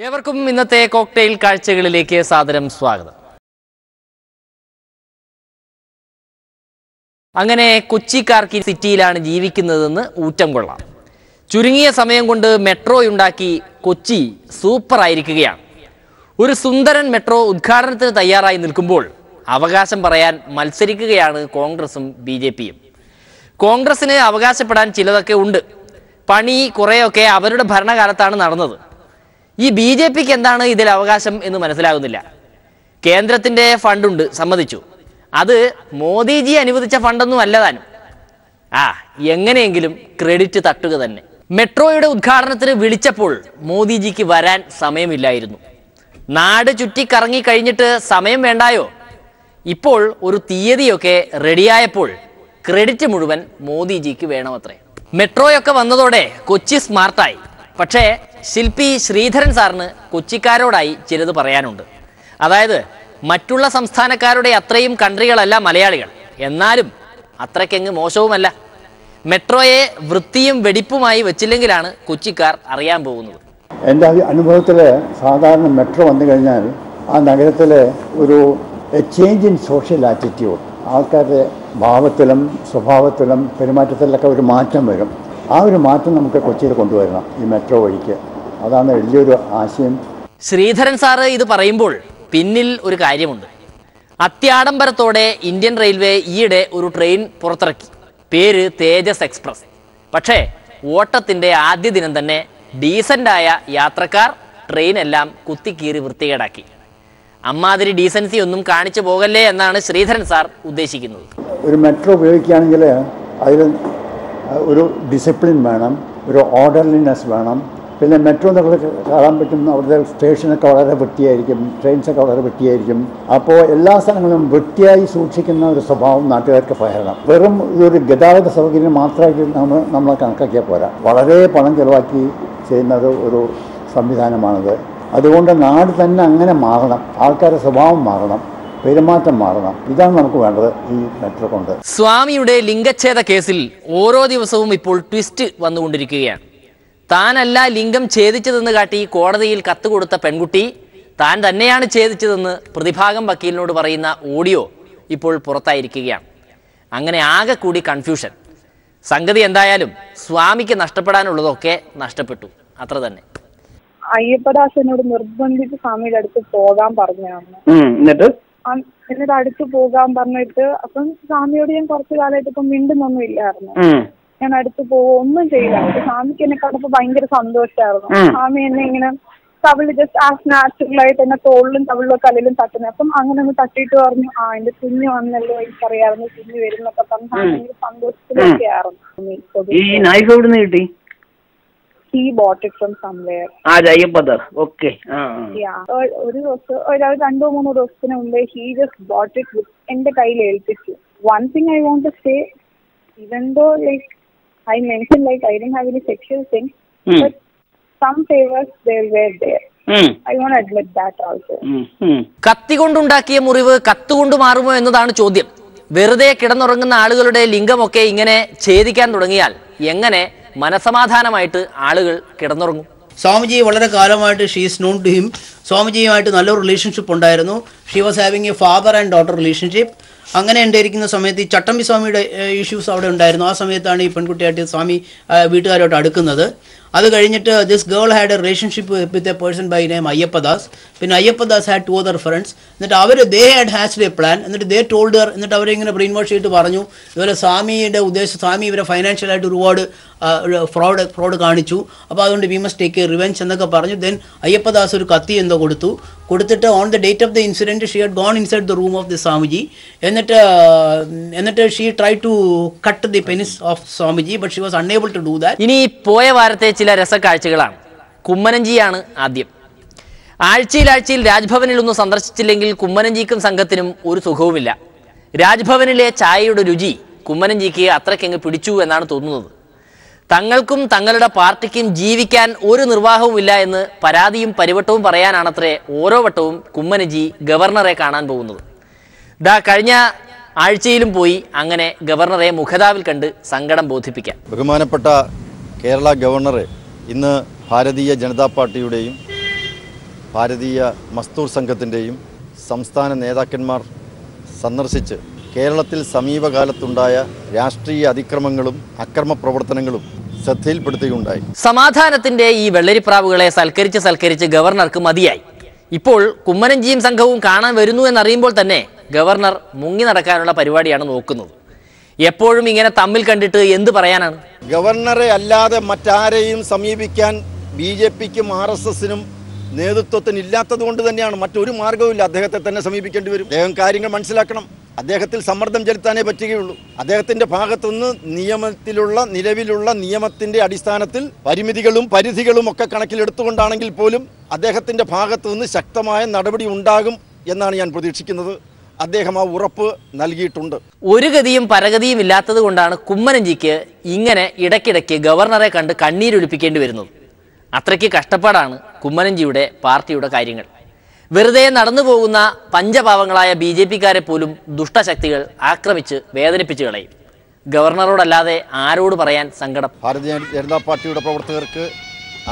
ഏവർക്കും ഇന്നത്തെ കോക്ടെയിൽ കാഴ്ചകളിലേക്ക് സാദരം സ്വാഗതം. അങ്ങനെ കൊച്ചിക്കാർക്ക് സിറ്റിയിലാണ് ജീവിക്കുന്നതെന്ന് ഊറ്റം കൊള്ളാം. ചുരുങ്ങിയ സമയം കൊണ്ട് മെട്രോ ഉണ്ടാക്കി കൊച്ചി സൂപ്പർ ആയിരിക്കുകയാണ്. ഒരു സുന്ദരൻ മെട്രോ ഉദ്ഘാടനത്തിന് തയ്യാറായി നിൽക്കുമ്പോൾ അവകാശം പറയാൻ മത്സരിക്കുകയാണ് കോൺഗ്രസും BJPയും. കോൺഗ്രസിന് അവകാശപ്പെടാൻ ചിലതൊക്കെ ഉണ്ട്. പണി കുറേയൊക്കെ അവരുടെ ഭരണകാലത്താണ് നടന്നത്. ഈ BJPക്ക് എന്താണ് ഇതിൽ അവകാശം എന്ന് മനസ്സിലാകുന്നില്ല. കേന്ദ്രത്തിൻ്റെ ഫണ്ടുണ്ട്, സമ്മതിച്ചു. അത് മോദിജി അനുവദിച്ച ഫണ്ടൊന്നും അല്ലതാനും. എങ്ങനെയെങ്കിലും ക്രെഡിറ്റ് തട്ടുക തന്നെ. മെട്രോയുടെ ഉദ്ഘാടനത്തിന് വിളിച്ചപ്പോൾ മോദിജിക്ക് വരാൻ സമയമില്ലായിരുന്നു. നാട് ചുറ്റിക്കറങ്ങി കഴിഞ്ഞിട്ട് സമയം വേണ്ടായോ? ഇപ്പോൾ ഒരു തീയതിയൊക്കെ റെഡിയായപ്പോൾ ക്രെഡിറ്റ് മുഴുവൻ മോദിജിക്ക് വേണമത്രേ. മെട്രോയൊക്കെ വന്നതോടെ കൊച്ചി സ്മാർട്ടായി. പക്ഷേ ശില്പി ശ്രീധരൻ സാറിന് കൊച്ചിക്കാരോടായി ചിലത് പറയാനുണ്ട്. അതായത് മറ്റുള്ള സംസ്ഥാനക്കാരുടെ അത്രയും കൺട്രികളല്ല മലയാളികൾ, എന്നാലും അത്രയ്ക്കങ്ങ് മോശവുമല്ല. മെട്രോയെ വൃത്തിയും വെടിപ്പുമായി വെച്ചില്ലെങ്കിലാണ് കൊച്ചിക്കാർ അറിയാൻ പോകുന്നത്. എൻ്റെ അനുഭവത്തിൽ സാധാരണ മെട്രോ വന്നു കഴിഞ്ഞാൽ ആ നഗരത്തിലെ ഒരു ചേഞ്ച് ഇൻ സോഷ്യൽ ആറ്റിറ്റ്യൂഡ്, ആൾക്കാരുടെ ഭാവത്തിലും സ്വഭാവത്തിലും പെരുമാറ്റത്തിലൊക്കെ ഒരു മാറ്റം വരും. ആ ഒരു മാറ്റം നമുക്ക് കൊച്ചിയിൽ കൊണ്ടുവരണം ഈ മെട്രോ വഴിക്ക്. അതാണ് വലിയൊരു ആശയം. ശ്രീധരൻ സാറ് ഇത് പറയുമ്പോൾ പിന്നിൽ ഒരു കാര്യമുണ്ട്. അത്യാഡംബരത്തോടെ ഇന്ത്യൻ റെയിൽവേ ഈയിടെ ഒരു ട്രെയിൻ പുറത്തിറക്കി. പേര് തേജസ് എക്സ്പ്രസ്. പക്ഷേ ഓട്ടത്തിൻ്റെ ആദ്യ ദിനം തന്നെ ഡീസൻ്റായ യാത്രക്കാർ ട്രെയിനെല്ലാം കുത്തിക്കീറി വൃത്തികേടാക്കി. അമ്മാതിരി ഡീസൻസി ഒന്നും കാണിച്ചു പോകല്ലേ എന്നാണ് ശ്രീധരൻ സാർ ഉദ്ദേശിക്കുന്നത്. ഒരു മെട്രോ ഉപയോഗിക്കുകയാണെങ്കിൽ അതിൽ ഒരു ഡിസിപ്ലിൻ വേണം, ഒരു ഓർഡർലിനെസ് വേണം. പിന്നെ മെട്രോ നമുക്ക് കാണാൻ പറ്റും, അവിടുത്തെ സ്റ്റേഷനൊക്കെ വളരെ വൃത്തിയായിരിക്കും, ട്രെയിൻസൊക്കെ വളരെ വൃത്തിയായിരിക്കും. അപ്പോൾ എല്ലാ സ്ഥലങ്ങളും വൃത്തിയായി സൂക്ഷിക്കുന്ന ഒരു സ്വഭാവം നാട്ടുകാർക്ക് പകരണം. വെറും ഇതൊരു ഗതാഗത സൗകര്യം മാത്രമായിട്ട് നമ്മളെ കണക്കാക്കിയാൽ പോരാ. വളരെ പണം ചെലവാക്കി ചെയ്യുന്നത് ഒരു സംവിധാനമാണിത്. അതുകൊണ്ട് നാട് തന്നെ അങ്ങനെ മാറണം, ആൾക്കാരുടെ സ്വഭാവം മാറണം, പെരുമാറ്റം മാറണം. ഇതാണ് നമുക്ക് വേണ്ടത് ഈ മെട്രോ കൊണ്ട്. സ്വാമിയുടെ ലിംഗച്ഛേദ കേസിൽ ഓരോ ദിവസവും ഇപ്പോൾ ട്വിസ്റ്റ് വന്നുകൊണ്ടിരിക്കുകയാണ്. താനല്ല ലിംഗം ഛേദിച്ചതെന്ന് കാട്ടി കോടതിയിൽ കത്ത് കൊടുത്ത പെൺകുട്ടി താൻ തന്നെയാണ് ഛേദിച്ചതെന്ന് പ്രതിഭാഗം വക്കീലിനോട് പറയുന്ന ഓഡിയോ ഇപ്പോൾ പുറത്തായിരിക്കുകയാണ്. അങ്ങനെ ആകെ കൂടി കൺഫ്യൂഷൻ. സംഗതി എന്തായാലും സ്വാമിക്ക് നഷ്ടപ്പെടാനുള്ളതൊക്കെ നഷ്ടപ്പെട്ടു, അത്ര തന്നെ. അയ്യപ്പദാസനോട് നിർബന്ധിച്ച് സ്വാമിയുടെ അടുത്ത് പോകാൻ പറഞ്ഞാണ്. എന്നിട്ട് അടുത്ത് പോകാൻ പറഞ്ഞിട്ട് അപ്പം സ്വാമിയോട് ഞാൻ കുറച്ചു കാലമായിട്ട് ഇപ്പം മിണ്ടുന്നൊന്നും ഇല്ലായിരുന്നു. ഞാൻ അടുത്ത് ഒന്നും ചെയ്യില്ല. സ്വാമിക്ക് എന്നെ കണ്ടപ്പോ ഭയങ്കര സന്തോഷമായിരുന്നു. സ്വാമി എന്നെ ഇങ്ങനെ തവിള് ജസ്റ്റ് ആസ് നാച്ചുറൽ ആയിട്ട് എന്നെ തോളിലും തവിളിലും കല്ലിലും തട്ടുന്നത്. അപ്പം അങ്ങനെ ഒന്ന് തട്ടിയിട്ട് പറഞ്ഞു, എന്റെ കുഞ്ഞ് വന്നല്ലോ, എനിക്കറിയാമായിരുന്നു കുഞ്ഞ് വരുന്നൊക്കെ പറഞ്ഞു. ഭയങ്കര സന്തോഷത്തിലൊക്കെ ആയിരുന്നു. കിട്ടി? He bought it from somewhere. Okay. Yeah. ഒരു ദിവസം 2-3 ദിവസത്തിന് മുമ്പേ he just bought it എന്റെ കയ്യിൽ ഏൽപ്പിച്ചു. One thing I want to say, even though like I mentioned like I didn't have any sexual thing, but some favors they were there. I want to admit that also. കത്തി കൊണ്ടുണ്ടാക്കിയ മുറിവ് കത്തുകൊണ്ട് മാറുമോ എന്നതാണ് ചോദ്യം. വെറുതെ കിടന്നുറങ്ങുന്ന ആളുകളുടെ ലിംഗമൊക്കെ ഇങ്ങനെ ഛേദിക്കാൻ തുടങ്ങിയാൽ എങ്ങനെ മനസമാധാനമായിട്ട് ആളുകൾ കിടന്നുറങ്ങും? സ്വാമിജി വളരെ കാലമായിട്ട് ഷീസ് നോൺ ടു ഹിം. സ്വാമിജിയുമായിട്ട് നല്ലൊരു റിലേഷൻഷിപ്പ് ഉണ്ടായിരുന്നു. She was having A father and daughter relationship. അങ്ങനെ ഉണ്ടായിരിക്കുന്ന സമയത്ത് ഈ ചട്ടമ്പി സ്വാമിയുടെ ഇഷ്യൂസ് അവിടെ ഉണ്ടായിരുന്നു. ആ സമയത്താണ് ഈ പെൺകുട്ടിയായിട്ട് സ്വാമി വീട്ടുകാരോട്ട് അടുക്കുന്നത്. അത് കഴിഞ്ഞിട്ട് this girl had a relationship with a person by name Ayyappadas. പിന്നെ അയ്യപ്പദാസ് ഹാഡ് 2 other ഫ്രണ്ട്സ്. എന്നിട്ട് they had hatched a plan. എന്നിട്ട് ദേ ടോൾഡ് ഹർ. എന്നിട്ട് അവരെ ബ്രെയിൻ വാഷ് ചെയ്തിട്ട് പറഞ്ഞു ഇതുപോലെ സ്വാമിയുടെ ഉദ്ദേശം സ്വാമി ഇവരെ ഫൈനാൻഷ്യലായിട്ട് ഒരുപാട് ഫ്രോഡ് കാണിച്ചു. അപ്പോൾ അതുകൊണ്ട് we must take a revenge എന്നൊക്കെ പറഞ്ഞു. ദെൻ അയ്യപ്പദാസ് ഒരു കത്തി എന്തോ കൊടുത്തിട്ട് on the date of the incident she had gone inside the room of the Swamiji. എന്നിട്ട് she try to cut the penis of Swamiji, but she was unable to do that. ഇനി പോയ വാരത്തെ ചില രസക്കാഴ്ചകളാണ്. കുമ്മനഞ്ചിയാണ് ആദ്യം. ആഴ്ചയിൽ രാജ്ഭവനിൽ ഒന്ന് സന്ദർശിച്ചില്ലെങ്കിൽ കുമ്മനഞ്ചിക്കും സംഘത്തിനും ഒരു സുഖവുമില്ല. രാജ്ഭവനിലെ ചായയുടെ രുചി കുമ്മനഞ്ചിക്ക് അത്രയ്ക്കങ്ങ് പിടിച്ചു എന്നാണ് തോന്നുന്നത്. തങ്ങൾക്കും തങ്ങളുടെ പാർട്ടിക്കും ജീവിക്കാൻ ഒരു നിർവാഹവുമില്ല എന്ന് പരാതിയും പരിവട്ടവും പറയാനാണത്രേ ഓരോ വട്ടവും കുമ്മനഞ്ചി ഗവർണറെ കാണാൻ പോകുന്നത്. കഴിഞ്ഞ ആഴ്ചയിലും പോയി അങ്ങനെ ഗവർണറെ മുഖതാവിൽ കണ്ട് സങ്കടം ബോധിപ്പിക്കാൻ. ബഹുമാനപ്പെട്ട കേരള ഗവർണറെ ഇന്ന് ഭാരതീയ ജനതാ പാർട്ടിയുടെയും ഭാരതീയ മസ്ദൂർ സംഘത്തിൻ്റെയും സംസ്ഥാന നേതാക്കന്മാർ സന്ദർശിച്ച് കേരളത്തിൽ സമീപകാലത്തുണ്ടായ രാഷ്ട്രീയ അതിക്രമങ്ങളും അക്രമ പ്രവർത്തനങ്ങളും ശ്രദ്ധയിൽപ്പെടുത്തുകയുണ്ടായി. സമാധാനത്തിന്റെ ഈ വെള്ളരിപ്രാവുകളെ സൽക്കരിച്ച് ഗവർണർക്ക് മതിയായി. ഇപ്പോൾ കുമ്മനംജിയും സംഘവും കാണാൻ വരുന്നു എന്നറിയുമ്പോൾ തന്നെ ഗവർണർ മുങ്ങി നടക്കാനുള്ള പരിപാടിയാണ് നോക്കുന്നത്. എപ്പോഴും ഇങ്ങനെ തമ്മിൽ കണ്ടിട്ട് എന്ത് പറയാനാണ്? ഗവർണറെ അല്ലാതെ മറ്റാരെയും സമീപിക്കാൻ BJPക്കും RSSനും നേതൃത്വത്തിന് ഇല്ലാത്തത് കൊണ്ട് തന്നെയാണ്. മറ്റൊരു മാർഗവുമില്ല. അദ്ദേഹത്തെ തന്നെ സമീപിക്കേണ്ടി വരും. അദ്ദേഹം കാര്യങ്ങൾ മനസ്സിലാക്കണം. അദ്ദേഹത്തിൽ സമ്മർദ്ദം ചെലുത്താനേ പറ്റുകയുള്ളൂ. അദ്ദേഹത്തിൻ്റെ ഭാഗത്തുനിന്ന് നിലവിലുള്ള നിയമത്തിൻ്റെ അടിസ്ഥാനത്തിൽ പരിമിതികളും പരിധികളും ഒക്കെ കണക്കിലെടുത്തുകൊണ്ടാണെങ്കിൽ പോലും അദ്ദേഹത്തിൻ്റെ ഭാഗത്തുനിന്ന് ശക്തമായ നടപടി ഉണ്ടാകും എന്നാണ് ഞാൻ പ്രതീക്ഷിക്കുന്നത്. അദ്ദേഹം ആ ഉറപ്പ് നൽകിയിട്ടുണ്ട്. ഒരു ഗതിയും പരഗതിയും ഇല്ലാത്തത് കൊണ്ടാണ് കുമ്മനംജിക്ക് ഇങ്ങനെ ഇടയ്ക്കിടയ്ക്ക് ഗവർണറെ കണ്ട് കണ്ണീരൊലിപ്പിക്കേണ്ടി വരുന്നത്. അത്രയ്ക്ക് കഷ്ടപ്പാടാണ് കുമ്മനംജിയുടെ പാർട്ടിയുടെ കാര്യങ്ങൾ. വെറുതെ നടന്നു പോകുന്ന പഞ്ചപാവങ്ങളായ BJPക്കാരെ പോലും ദുഷ്ടശക്തികൾ ആക്രമിച്ച് വേദനിപ്പിച്ചു കളയും. ഗവർണറോടല്ലാതെ ആരോട് പറയാൻ സങ്കടം? ഭാരതീയ ജനതാ പാർട്ടിയുടെ പ്രവർത്തകർക്ക്,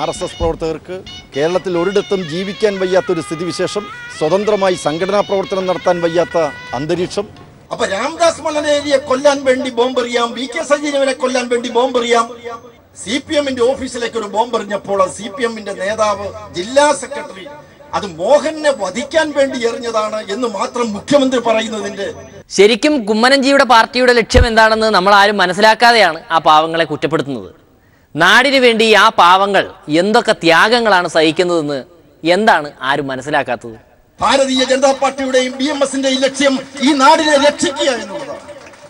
RSS പ്രവർത്തകർക്ക് കേരളത്തിൽ ഒരിടത്തും ജീവിക്കാൻ വയ്യാത്തൊരു സ്ഥിതിവിശേഷം, സ്വതന്ത്രമായി സംഘടനാ പ്രവർത്തനം നടത്താൻ വയ്യാത്ത അന്തരീക്ഷം. അപ്പൊ രാംദാസ് മലനേരിയെ കൊല്ലാൻ വേണ്ടി ബോംബെറിയാം, VK സജീവനെ കൊല്ലാൻ വേണ്ടി ബോംബെറിയാം. CPMന്റെ ഓഫീസിലേക്ക് ഒരു ബോംബെറിഞ്ഞപ്പോൾ CPMന്റെ നേതാവ്, ജില്ലാ സെക്രട്ടറി അത് മോഹനെ വധിക്കാൻ വേണ്ടി എറിഞ്ഞതാണ് എന്ന് മാത്രം മുഖ്യമന്ത്രി പറയുന്നതിന്റെ ശരിക്കും കുമ്മനംജിയുടെ പാർട്ടിയുടെ ലക്ഷ്യം എന്താണെന്ന് നമ്മൾ ആരും മനസ്സിലാക്കാതെയാണ് ആ പാവങ്ങളെ കുറ്റപ്പെടുത്തുന്നത്. നാടിനു വേണ്ടി ആ പാവങ്ങൾ എന്തൊക്കെ ത്യാഗങ്ങളാണ് സഹിക്കുന്നതെന്ന് എന്താണ് ആരും മനസ്സിലാക്കാത്തത്? ഭാരതീയ ജനതാ പാർട്ടിയുടെയും BMSന്റെയും ലക്ഷ്യം ഈ നാടിനെ രക്ഷിക്കുക എന്നുള്ളതാണ്.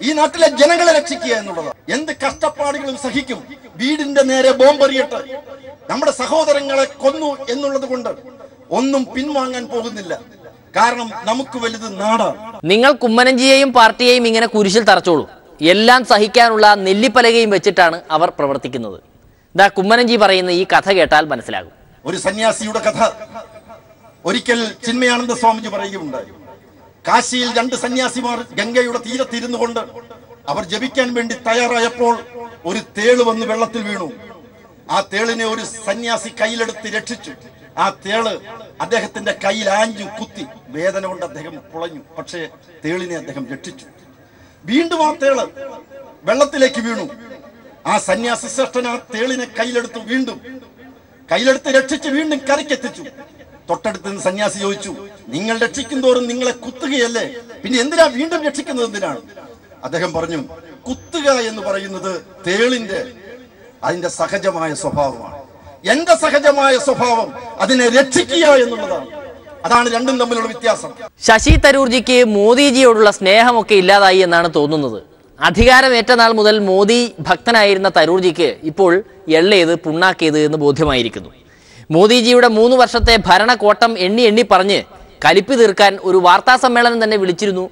ഈ നാട്ടിലെ ജനങ്ങളെ രക്ഷിക്കുക എന്നുള്ളതാണ്. എന്ത് കഷ്ടപ്പാടുകളും സഹിക്കും. വീടിന്റെ നേരെ ബോംബെറിയിട്ട് നമ്മുടെ സഹോദരങ്ങളെ കൊന്നു എന്നുള്ളത് കൊണ്ട് ഒന്നും പിൻവാങ്ങാൻ പോകുന്നില്ല. കാരണം നമുക്ക് വലുത് നാടാണ്. നിങ്ങൾ കുമ്മനംജിയെയും പാർട്ടിയെയും ഇങ്ങനെ കുരിശിൽ തറച്ചോളൂ. എല്ലാം സഹിക്കാനുള്ള നെല്ലിപ്പലകയും വെച്ചിട്ടാണ് അവർ പ്രവർത്തിക്കുന്നത്. ദാ കുമ്മനംജി പറയുന്ന ഈ കഥ കേട്ടാൽ മനസ്സിലാകും. ഒരു സന്യാസിയുടെ കഥ ഒരിക്കൽ ചിന്മയാനന്ദ സ്വാമിജി പറയുകയുണ്ടായി. കാശിയിൽ 2 സന്യാസിമാർ ഗംഗയുടെ തീരത്തിരുന്നു കൊണ്ട് അവർ ജപിക്കാൻ വേണ്ടി തയ്യാറായപ്പോൾ ഒരു തേള് വന്ന് വെള്ളത്തിൽ വീണു. ആ തേളിനെ ഒരു സന്യാസി കയ്യിലെടുത്ത് രക്ഷിച്ചു. ആ തേള് അദ്ദേഹത്തിന്റെ കയ്യിൽ ആഞ്ഞു കുത്തി. വേദന കൊണ്ട് അദ്ദേഹം പുളഞ്ഞു. പക്ഷേ തേളിനെ അദ്ദേഹം രക്ഷിച്ചു. വീണ്ടും ആ തേള് വെള്ളത്തിലേക്ക് വീണു. ആ സന്യാസി ശ്രേഷ്ഠൻ ആ തേളിനെ കയ്യിലെടുത്ത് രക്ഷിച്ച് വീണ്ടും കരയ്ക്കെത്തിച്ചു. തൊട്ടടുത്ത് നിന്ന് സന്യാസി ചോദിച്ചു, നിങ്ങൾ രക്ഷിക്കും തോറും നിങ്ങളെ കുത്തുകയല്ലേ, പിന്നെ എന്തിനാ വീണ്ടും രക്ഷിക്കുന്നത് എന്തിനാണ്? അദ്ദേഹം പറഞ്ഞു, കുത്തുക എന്ന് പറയുന്നത് അതിന്റെ സഹജമായ സ്വഭാവമാണ്. എന്റെ സഹജമായ സ്വഭാവം അതിനെ രക്ഷിക്കുക എന്നുള്ളതാണ്. അതാണ് രണ്ടും തമ്മിലുള്ള വ്യത്യാസം. ശശി തരൂർജിക്ക് മോദിജിയോടുള്ള സ്നേഹമൊക്കെ ഇല്ലാതായി എന്നാണ് തോന്നുന്നത്. അധികാരമേറ്റ നാൾ മുതൽ മോദി ഭക്തനായിരുന്ന തരൂർജിക്ക് ഇപ്പോൾ എള്ളേത് പുണ്ണാക്കേത് എന്ന് ബോധ്യമായിരിക്കുന്നു. മോദിജിയുടെ 3 വർഷത്തെ ഭരണക്കോട്ടം എണ്ണി പറഞ്ഞ് കലിപ്പ് തീർക്കാൻ ഒരു വാർത്താ സമ്മേളനം തന്നെ വിളിച്ചിരുന്നു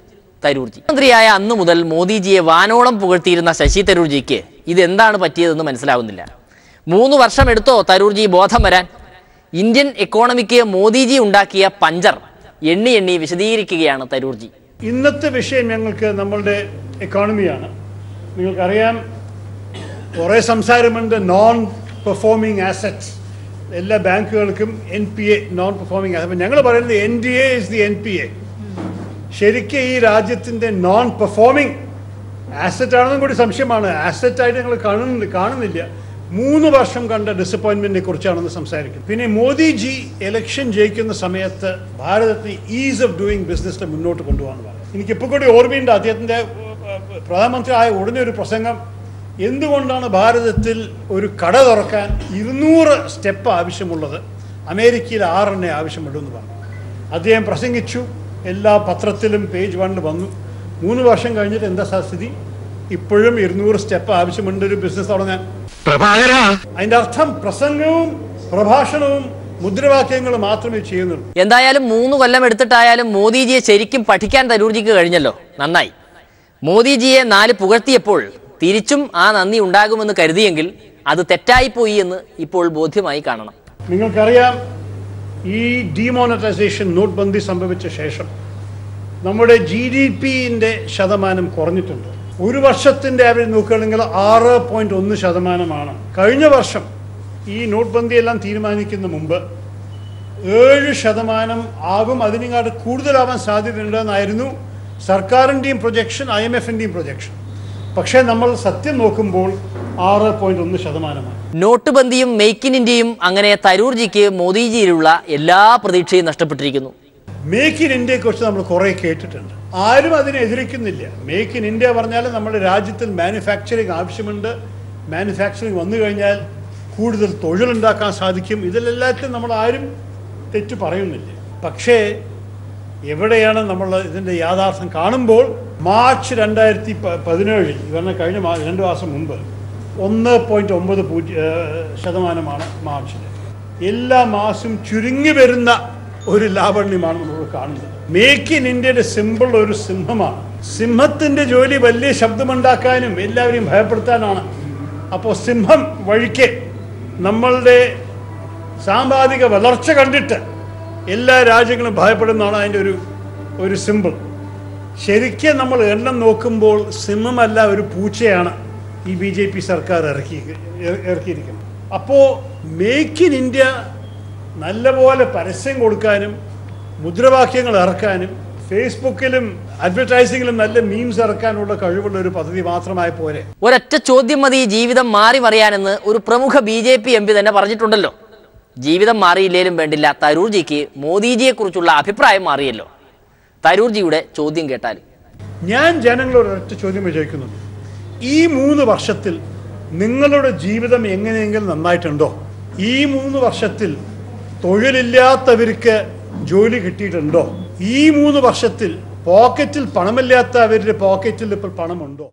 തരൂർജി. മന്ത്രിയായ അന്നു മുതൽ മോദിജിയെ വാനോളം പുകഴ്ത്തിയിരുന്ന ശശി തരൂർജിക്ക് ഇതെന്താണ് പറ്റിയതെന്ന് മനസ്സിലാവുന്നില്ല. 3 വർഷം എടുത്തോ തരൂർജി ബോധം വരാൻ? ഇന്ത്യൻ എക്കോണമിക്ക് മോദിജി ഉണ്ടാക്കിയ പഞ്ചർ എണ്ണി വിശദീകരിക്കുകയാണ് തരൂർജി. ഇന്നത്തെ വിഷയം ഞങ്ങൾക്ക് നമ്മളുടെ എക്കോണമിയാണ്. നിങ്ങൾക്കറിയാം, കുറേ സംസാരമുണ്ട് നോൺ പെർഫോമിംഗ് ആസറ്റ്സ്. എല്ലാ ബാങ്കുകൾക്കും NPA, നോൺ പെർഫോമിംഗ് ആസറ്റ്. ഞങ്ങൾ പറയുന്നത് NDA ഇസ് ദി NPA. ശരിക്കും ഈ രാജ്യത്തിൻ്റെ നോൺ പെർഫോമിംഗ് ആസറ്റ് ആണെന്നും കൂടി സംശയമാണ്. ആസറ്റായിട്ട് ഞങ്ങൾ കാണുന്നില്ല. 3 വർഷം കണ്ട ഡിസപ്പോയിൻമെന്റിനെ കുറിച്ചാണെന്ന് സംസാരിക്കുന്നത്. പിന്നെ മോദിജി ഇലക്ഷൻ ജയിക്കുന്ന സമയത്ത് ഭാരതത്തെ ഈസ് ഓഫ് ഡൂയിങ് ബിസിനസ് മുന്നോട്ട് കൊണ്ടുപോകാൻ പറഞ്ഞു. എനിക്കിപ്പോൾ കൂടി ഓർമ്മയുണ്ട് അദ്ദേഹത്തിൻ്റെ പ്രധാനമന്ത്രി ആയ ഉടനെ ഒരു പ്രസംഗം, എന്തുകൊണ്ടാണ് ഭാരതത്തിൽ ഒരു കട തുറക്കാൻ 200 സ്റ്റെപ്പ് ആവശ്യമുള്ളത്, അമേരിക്കയിൽ 6 ആവശ്യമുള്ളൂ പറഞ്ഞു. അദ്ദേഹം പ്രസംഗിച്ചു, എല്ലാ പത്രത്തിലും പേജ് 1 വന്നു. 3 വർഷം കഴിഞ്ഞിട്ട് എന്താ സ്ഥിതി? ഇപ്പോഴും 200 സ്റ്റെപ്പ് ആവശ്യമുണ്ട് ഒരു ബിസിനസ് തുടങ്ങാൻ. അതിന്റെ അർത്ഥം പ്രസംഗവും പ്രഭാഷണവും മുദ്രാവാക്യങ്ങളും മാത്രമേ ചെയ്യുന്നുള്ളൂ. എന്തായാലും 3 കൊല്ലം എടുത്തിട്ടായാലും മോദിജിയെ ശരിക്കും പഠിക്കാൻ തരൂർജിക്ക് കഴിഞ്ഞല്ലോ. നന്നായി. മോദിജിയെ 4 പുകഴ്ത്തിയപ്പോൾ തിരിച്ചും ആ നന്ദി ഉണ്ടാകുമെന്ന് കരുതിയെങ്കിൽ അത് തെറ്റായിപ്പോയി എന്ന് ഇപ്പോൾ ബോധ്യമായി കാണണം. നിങ്ങൾക്കറിയാം, ഈ ഡിമോണിറ്റൈസേഷൻ നോട്ട്ബന്ദി സംഭവിച്ച ശേഷം നമ്മുടെ GDPന്റെ ശതമാനം കുറഞ്ഞിട്ടുണ്ട്. ഒരു വർഷത്തിൻ്റെ ആവറേജ് നോക്കുകയാണെങ്കിൽ 6.1%. കഴിഞ്ഞ വർഷം ഈ നോട്ട്ബന്ദി എല്ലാം തീരുമാനിക്കുന്ന മുമ്പ് 7% ആകും, അതിനെക്കാട്ട് കൂടുതലാവാൻ സാധ്യതയുണ്ടെന്നായിരുന്നു സർക്കാരിൻ്റെയും പ്രൊജക്ഷൻ, IMFിൻ്റെയും പ്രൊജക്ഷൻ. പക്ഷേ നമ്മൾ സത്യം നോക്കുമ്പോൾ 6.1%. നോട്ട് ബന്ദിയും മേക്ക് ഇൻ ഇന്ത്യയും അങ്ങനെ തരൂർജിക്ക് മോദിജിയിലുള്ള എല്ലാ പ്രതീക്ഷയും നഷ്ടപ്പെട്ടിരിക്കുന്നു. മേക്ക് ഇൻ ഇന്ത്യയെക്കുറിച്ച് നമ്മൾ കുറേ കേട്ടിട്ടുണ്ട്. ആരും അതിനെ എതിർക്കുന്നില്ല. മേക്ക് ഇൻ ഇന്ത്യ പറഞ്ഞാൽ നമ്മുടെ രാജ്യത്തിൽ മാനുഫാക്ചറിങ് ആവശ്യമുണ്ട്. മാനുഫാക്ചറിങ് വന്നു കഴിഞ്ഞാൽ കൂടുതൽ തൊഴിലുണ്ടാക്കാൻ സാധിക്കും. ഇതിലെല്ലാത്തിലും നമ്മൾ ആരും തെറ്റ് പറയുന്നില്ല. പക്ഷേ എവിടെയാണ് നമ്മൾ ഇതിൻ്റെ യാഥാർത്ഥ്യം കാണുമ്പോൾ മാർച്ച് 2017 ഇവരുടെ കഴിഞ്ഞ 2 മാസം മുമ്പ് 1.9% മാർച്ചിൽ. എല്ലാ മാസവും ചുരുങ്ങി വരുന്ന ഒരു ലാവണ്യമാണ് നമ്മൾ കാണുന്നത്. മേക്ക് ഇൻ ഇന്ത്യയുടെ സിമ്പിൾ ഒരു സിംഹമാണ്. സിംഹത്തിൻ്റെ ജോലി വലിയ ശബ്ദമുണ്ടാക്കാനും എല്ലാവരെയും ഭയപ്പെടുത്താനാണ്. അപ്പോൾ സിംഹം വഴിക്ക് നമ്മളുടെ സാമ്പത്തിക വളർച്ച കണ്ടിട്ട് എല്ലാ രാജ്യങ്ങളും ഭയപ്പെടുന്നതാണ് അതിൻ്റെ ഒരു സിമ്പിൾ. ശരിക്കും നമ്മൾ എണ്ണം നോക്കുമ്പോൾ സിംഹമല്ല, ഒരു പൂച്ചയാണ് ഈ BJP സർക്കാർ ഇറക്കിയിരിക്കുന്നത്. അപ്പോൾ മേക്ക് ഇൻ ഇന്ത്യ നല്ലപോലെ പരസ്യം കൊടുക്കാനും മുദ്രാവാക്യങ്ങൾ ഇറക്കാനും ഫേസ്ബുക്കിലും അഡ്വർടൈസിങ്ങിലും നല്ല മീംസ് ഇറക്കാനുള്ള കഴിവുള്ള ഒരു പദ്ധതി മാത്രമായി പോരെ. ഒരൊറ്റ ചോദ്യം മതി ജീവിതം മാറി മറിയാനെന്ന് ഒരു പ്രമുഖ BJP MP തന്നെ പറഞ്ഞിട്ടുണ്ടല്ലോ. ജീവിതം മാറിയില്ലേലും വേണ്ടില്ല, തരൂർജിക്ക് മോദിജിയെക്കുറിച്ചുള്ള അഭിപ്രായം മാറിയല്ലോ. തരൂർജിയുടെ ചോദ്യം കേട്ടാൽ ഞാൻ ജനങ്ങളോട് ഒരൊറ്റ ചോദ്യം ചോദിക്കുന്നുണ്ട്. ഈ 3 വർഷത്തിൽ നിങ്ങളുടെ ജീവിതം എങ്ങനെയെങ്കിലും നന്നായിട്ടുണ്ടോ? ഈ 3 വർഷത്തിൽ തൊഴിലില്ലാത്തവർക്ക് ജോലി കിട്ടിയിട്ടുണ്ടോ? ഈ 3 വർഷത്തിൽ പോക്കറ്റിൽ പണമില്ലാത്തവരുടെ പോക്കറ്റിൽ ഇപ്പോൾ പണമുണ്ടോ?